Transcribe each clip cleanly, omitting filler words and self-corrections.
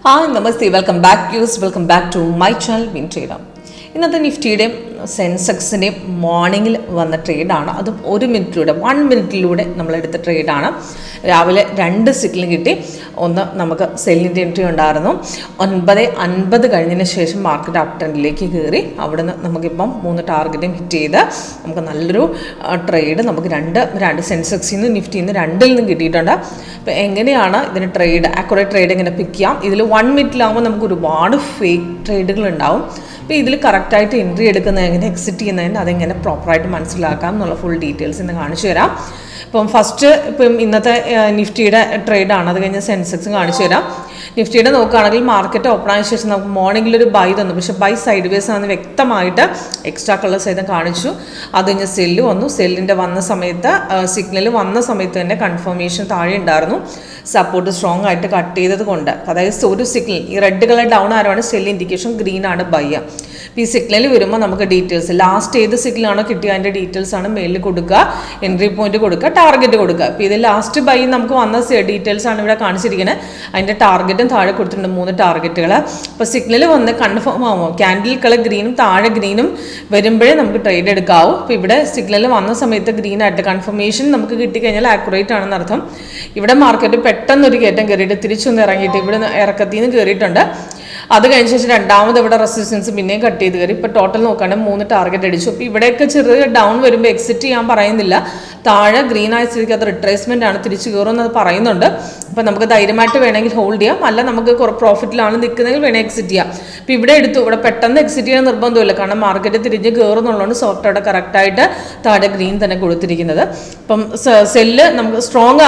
Hi, Namaste. Welcome back to my channel, Vintrader. ഇന്നത്തെ നിഫ്റ്റിയുടെയും സെൻസെക്സിൻ്റെയും മോർണിംഗിൽ വന്ന ട്രേഡാണ്. അതും 1 മിനിറ്റിലൂടെ നമ്മളെടുത്ത ട്രേഡാണ്. രാവിലെ 2 സിഗ്നൽ കിട്ടി. ഒന്ന് നമുക്ക് സെല്ലിൻ്റെ എൻട്രി ഉണ്ടായിരുന്നു. 9:50 കഴിഞ്ഞതിന് ശേഷം മാർക്കറ്റ് അപ് ട്രെൻഡിലേക്ക് കയറി. അവിടെ നിന്ന് നമുക്കിപ്പം 3 ടാർഗറ്റും ഹിറ്റ് ചെയ്ത് നമുക്ക് നല്ലൊരു ട്രേഡ് നമുക്ക് രണ്ട് സെൻസെക്സിൽ നിന്ന് നിഫ്റ്റിയിൽ നിന്ന് രണ്ടിൽ നിന്നും കിട്ടിയിട്ടുണ്ട്. അപ്പോൾ എങ്ങനെയാണ് ഇതിന് അക്യുറേറ്റ് ട്രേഡ് എങ്ങനെ പിക്ക് ചെയ്യാം? ഇതിൽ 1 മിനിറ്റിലാകുമ്പോൾ നമുക്ക് ഒരുപാട് ഫേക്ക് ട്രേഡുകൾ ഉണ്ടാവും. അപ്പോൾ ഇതിൽ കറക്റ്റായിട്ട് എൻട്രി എടുക്കുന്നത് എങ്ങനെ, എക്സിറ്റ് ചെയ്യുന്നതിന് അതെങ്ങനെ പ്രോപ്പറായിട്ട് മനസ്സിലാക്കാം എന്നുള്ള ഫുൾ ഡീറ്റെയിൽസ് ഇന്ന് കാണിച്ചു തരാം. ഇപ്പം ഇന്നത്തെ നിഫ്റ്റിയുടെ ട്രേഡാണ്. അത് കഴിഞ്ഞ് സെൻസെക്സും കാണിച്ചു തരാം. നിഫ്റ്റിയുടെ നോക്കുകയാണെങ്കിൽ മാർക്കറ്റ് ഓപ്പൺ ആയ ശേഷം നമുക്ക് മോർണിംഗിൽ ഒരു ബൈ തന്നു, പക്ഷേ ബൈ സൈഡ് വേസ് ആണെന്ന് വ്യക്തമായിട്ട് എക്സ്ട്രാ കളർ സഹിതം കാണിച്ചു. അത് കഴിഞ്ഞ് സെല്ല് വന്നു. സെല്ലിൻ്റെ വന്ന സമയത്ത് സിഗ്നൽ വന്ന സമയത്ത് തന്നെ കൺഫർമേഷൻ താഴെ ഉണ്ടായിരുന്നു. സപ്പോർട്ട് സ്ട്രോങ് ആയിട്ട് കട്ട് ചെയ്തത് കൊണ്ട്, അതായത് ഒരു സിഗ്നൽ ഈ റെഡ് കളർ ഡൗൺ ആരാണ് സെല്ല് ഇൻഡിക്കേഷൻ, ഗ്രീൻ ആണ് ബൈ. അപ്പോൾ ഈ സിഗ്നൽ വരുമ്പോൾ നമുക്ക് ഡീറ്റെയിൽസ് ലാസ്റ്റ് ഏത് സിഗ്നലാണോ കിട്ടിയ അതിൻ്റെ ഡീറ്റെയിൽസ് ആണ് മെയിലിൽ കൊടുക്കുക, എൻട്രി പോയിന്റ് കൊടുക്കുക, ടാർഗറ്റ് കൊടുക്കുക. അപ്പോൾ ഇത് ലാസ്റ്റ് ബൈ നമുക്ക് വന്ന ഡീറ്റെയിൽസ് ആണ് ഇവിടെ കാണിച്ചിരിക്കുന്നത്. അതിൻ്റെ ടാർഗറ്റും താഴെ കൊടുത്തിട്ടുണ്ട്, 3 ടാർഗറ്റുകൾ. അപ്പോൾ സിഗ്നൽ വന്ന് കൺഫേം ആവുമോ, ക്യാൻഡിൽ കളർ ഗ്രീനും താഴെ ഗ്രീനും വരുമ്പോഴേ നമുക്ക് ട്രേഡ് എടുക്കാവൂ. അപ്പോൾ ഇവിടെ സിഗ്നൽ വന്ന സമയത്ത് ഗ്രീൻ ആയിട്ട് കൺഫർമേഷൻ നമുക്ക് കിട്ടിക്കഴിഞ്ഞാൽ ആക്യുറേറ്റ് ആണെന്ന് അർത്ഥം. ഇവിടെ മാർക്കറ്റ് പെട്ടെന്നൊരു കയറ്റം കയറിയിട്ട് തിരിച്ചൊന്ന് ഇറങ്ങിയിട്ട് ഇവിടെ ഇറക്കത്തിൽ നിന്ന് കയറിയിട്ടുണ്ട്. അത് കഴിഞ്ഞ ശേഷം രണ്ടാമത് ഇവിടെ റെസിസ്റ്റൻസ് പിന്നെയും കട്ട് ചെയ്ത് കയറി. ഇപ്പോൾ ടോട്ടൽ നോക്കുകയാണെങ്കിൽ 3 ടാർഗറ്റ് അടിച്ചു. അപ്പോൾ ഇവിടെയൊക്കെ ചെറിയ ഡൗൺ വരുമ്പോൾ എക്സിറ്റ് ചെയ്യാൻ പറയുന്നില്ല. താഴെ ഗ്രീൻ ആയ സ്ഥിതിക്ക് അത് റിട്രേസ്മെൻ്റ് ആണ്, തിരിച്ചു കയറുമെന്നത് പറയുന്നുണ്ട്. അപ്പോൾ നമുക്ക് ധൈര്യമായിട്ട് വേണമെങ്കിൽ ഹോൾഡ് ചെയ്യാം, അല്ല നമുക്ക് പ്രോഫിറ്റിലാണ് നിൽക്കുന്നതെങ്കിൽ വേണമെങ്കിൽ എക്സിറ്റ് ചെയ്യാം. അപ്പോൾ ഇവിടെ എടുത്തു. ഇവിടെ പെട്ടെന്ന് എക്സിറ്റ് ചെയ്യാൻ നിർബന്ധമില്ല, കാരണം മാർക്കറ്റ് തിരിഞ്ഞ് കയറുന്നുള്ളതുകൊണ്ട് സോഫ്റ്റ് അവിടെ കറക്റ്റായിട്ട് താഴെ ഗ്രീൻ തന്നെ കൊടുത്തിരിക്കുന്നത്. അപ്പം സെല്ല് നമുക്ക് സ്ട്രോങ്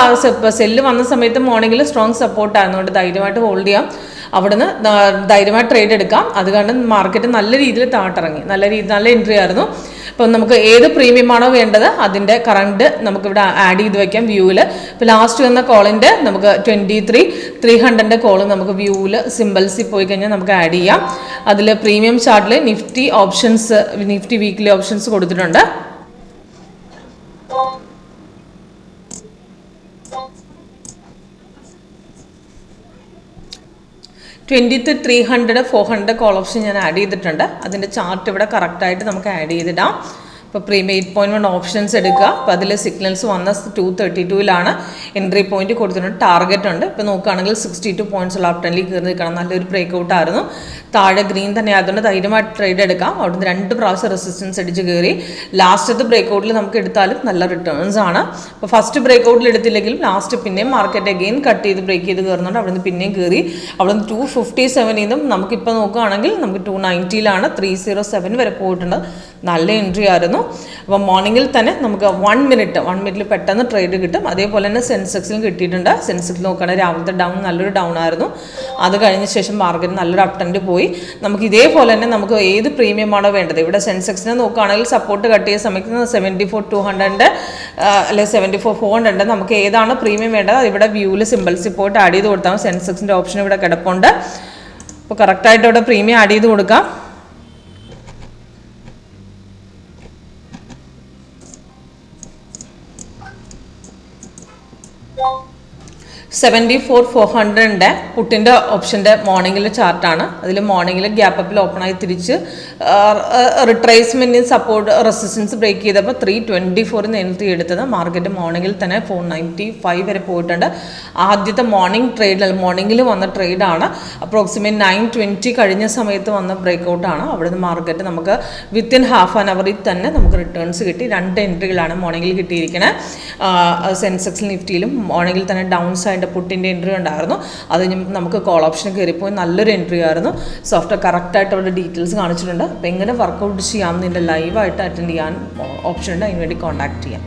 സെല്ല് വന്ന സമയത്ത് മോർണിംഗിൽ സ്ട്രോങ് സപ്പോർട്ട് ആയിരുന്നുകൊണ്ട് ധൈര്യമായിട്ട് ഹോൾഡ് ചെയ്യാം. അവിടുന്ന് ധൈര്യമായിട്ട് ട്രേഡ് എടുക്കാം. അത് കാരണം മാർക്കറ്റ് നല്ല രീതിയിൽ താട്ടിറങ്ങി, നല്ല എൻട്രി ആയിരുന്നു. അപ്പം നമുക്ക് ഏത് പ്രീമിയമാണോ വേണ്ടത് അതിൻ്റെ കറണ്ട് നമുക്കിവിടെ ആഡ് ചെയ്ത് വയ്ക്കാം വ്യൂവിൽ. ഇപ്പോൾ ലാസ്റ്റ് വന്ന കോളിൻ്റെ നമുക്ക് 23,300 കോൾ നമുക്ക് വ്യൂവിൽ സിമ്പിൾസിൽ പോയി കഴിഞ്ഞാൽ നമുക്ക് ആഡ് ചെയ്യാം. അതിൽ പ്രീമിയം ചാർട്ടിൽ നിഫ്റ്റി വീക്ക്ലി ഓപ്ഷൻസ് കൊടുത്തിട്ടുണ്ട്. $20,300, $400 കോൾ ഓപ്ഷൻ ഞാൻ ആഡ് ചെയ്തിട്ടുണ്ട്. അതിൻ്റെ ചാർട്ട് ഇവിടെ കറക്റ്റായിട്ട് നമുക്ക് ആഡ് ചെയ്തിടാം. ഇപ്പോൾ പ്രീമിയം 8.1 ഓപ്ഷൻസ് എടുക്കുക. അപ്പോൾ അതിൽ സിഗ്നൽസ് വന്ന 232 എൻട്രി പോയിന്റ് കൊടുത്തിട്ടുണ്ട്, ടാർഗറ്റ് ഉണ്ട്. ഇപ്പോൾ നോക്കുകയാണെങ്കിൽ 62 പോയിന്റ്സ് ഉള്ള അപ് ട്രെൻഡിൽ കയറി നിൽക്കണം. നല്ലൊരു ബ്രേക്ക് ഔട്ട് ആയിരുന്നു. താഴെ ഗ്രീൻ തന്നെ ആയതുകൊണ്ട് ധൈര്യമായിട്ട് ട്രേഡ് എടുക്കാം. അവിടുന്ന് 2 പ്രാവശ്യം റെസിസ്റ്റൻസ് അടിച്ച് കയറി. ലാസ്റ്റത്തെ ബ്രേക്ക് ഔട്ടിൽ നമുക്ക് എടുത്താലും നല്ല റിട്ടേൺസ് ആണ്. അപ്പോൾ ഫസ്റ്റ് ബ്രേക്ക് ഔട്ടിൽ എടുത്തില്ലെങ്കിലും ലാസ്റ്റ് പിന്നെയും മാർക്കറ്റ് അഗെയിൻ കട്ട് ചെയ്ത് ബ്രേക്ക് ചെയ്ത് കയറുന്നുണ്ട്. അവിടുന്ന് പിന്നെയും കയറി. അവിടുന്ന് 257 നിന്നും നമുക്കിപ്പോൾ നോക്കുകയാണെങ്കിൽ നമുക്ക് 290 307 വരെ പോയിട്ടുണ്ട്. നല്ല എൻട്രി ആയിരുന്നു. അപ്പോൾ മോർണിംഗിൽ തന്നെ നമുക്ക് 1 മിനിറ്റിൽ പെട്ടെന്ന് ട്രേഡ് കിട്ടും. അതേപോലെ തന്നെ സെൻസെക്സിലും കിട്ടിയിട്ടുണ്ട്. സെൻസെക്സിൽ നോക്കുകയാണെങ്കിൽ രാവിലത്തെ നല്ലൊരു ഡൗൺ ആയിരുന്നു. അത് കഴിഞ്ഞ ശേഷം മാർക്കറ്റ് നല്ലൊരു അപ് ട്രെൻഡ് പോയി. നമുക്ക് ഇതേപോലെ തന്നെ നമുക്ക് ഏത് പ്രീമിയമാണോ വേണ്ടത്, ഇവിടെ സെൻസെക്സിനെ നോക്കുകയാണെങ്കിൽ സപ്പോർട്ട് കട്ട് ചെയ്യുന്ന സമയത്ത് 74,200 അല്ലെങ്കിൽ 74,400 നമുക്ക് ഏതാണ് പ്രീമിയം വേണ്ടത് ഇവിടെ വ്യൂവിൽ സിമ്പിൾസിൽ പോയിട്ട് ആഡ് ചെയ്ത് കൊടുത്താൽ സെൻസെക്സിൻ്റെ ഓപ്ഷൻ ഇവിടെ കിടപ്പുണ്ട്. അപ്പോൾ കറക്റ്റായിട്ട് ഇവിടെ പ്രീമിയം ആഡ് ചെയ്ത് കൊടുക്കാം. $74,400 പുട്ടിൻ്റെ ഓപ്ഷൻ്റെ മോർണിംഗിലെ ചാർട്ടാണ്. അതിൽ മോർണിംഗിൽ ഗ്യാപ്പ് അപ്പിൽ ഓപ്പണായി തിരിച്ച് റിട്രേസ്മെൻറ്റിന് സപ്പോർട്ട് റെസിസ്റ്റൻസ് ബ്രേക്ക് ചെയ്തപ്പോൾ 324 എൻട്രി എടുത്തത്. മാർക്കറ്റ് മോർണിംഗിൽ തന്നെ 495 വരെ പോയിട്ടുണ്ട്. ആദ്യത്തെ മോർണിംഗിൽ വന്ന ട്രേഡാണ്. അപ്രോക്സിമേറ്റ് 9:20 കഴിഞ്ഞ സമയത്ത് വന്ന ബ്രേക്ക് ഔട്ടാണ്. അവിടുന്ന് മാർക്കറ്റ് നമുക്ക് വിത്തിൻ ഹാഫ് ആൻ അവറിൽ തന്നെ നമുക്ക് റിട്ടേൺസ് കിട്ടി. 2 എൻട്രികളാണ് മോർണിംഗിൽ കിട്ടിയിരിക്കുന്നത്. സെൻസെക്സിൽ നിഫ്റ്റിയിലും മോർണിംഗിൽ തന്നെ ഡൗൺ സൈഡ് പുട്ടിൻ്റെ എൻട്രി ഉണ്ടായിരുന്നു. അത് നമുക്ക് കോൾ ഓപ്ഷൻ കയറിപ്പോയി നല്ലൊരു എൻട്രി ആയിരുന്നു. സോഫ്റ്റ്വെയർ കറക്റ്റായിട്ട് അവരുടെ ഡീറ്റെയിൽസ് കാണിച്ചിട്ടുണ്ട്. അപ്പോൾ എങ്ങനെ വർക്കൗട്ട് ചെയ്യാമെന്ന് ഇതിൻ്റെ ലൈവായിട്ട് അറ്റൻഡ് ചെയ്യാൻ ഓപ്ഷൻ ഉണ്ട്. അതിനുവേണ്ടി കോൺടാക്ട് ചെയ്യാം.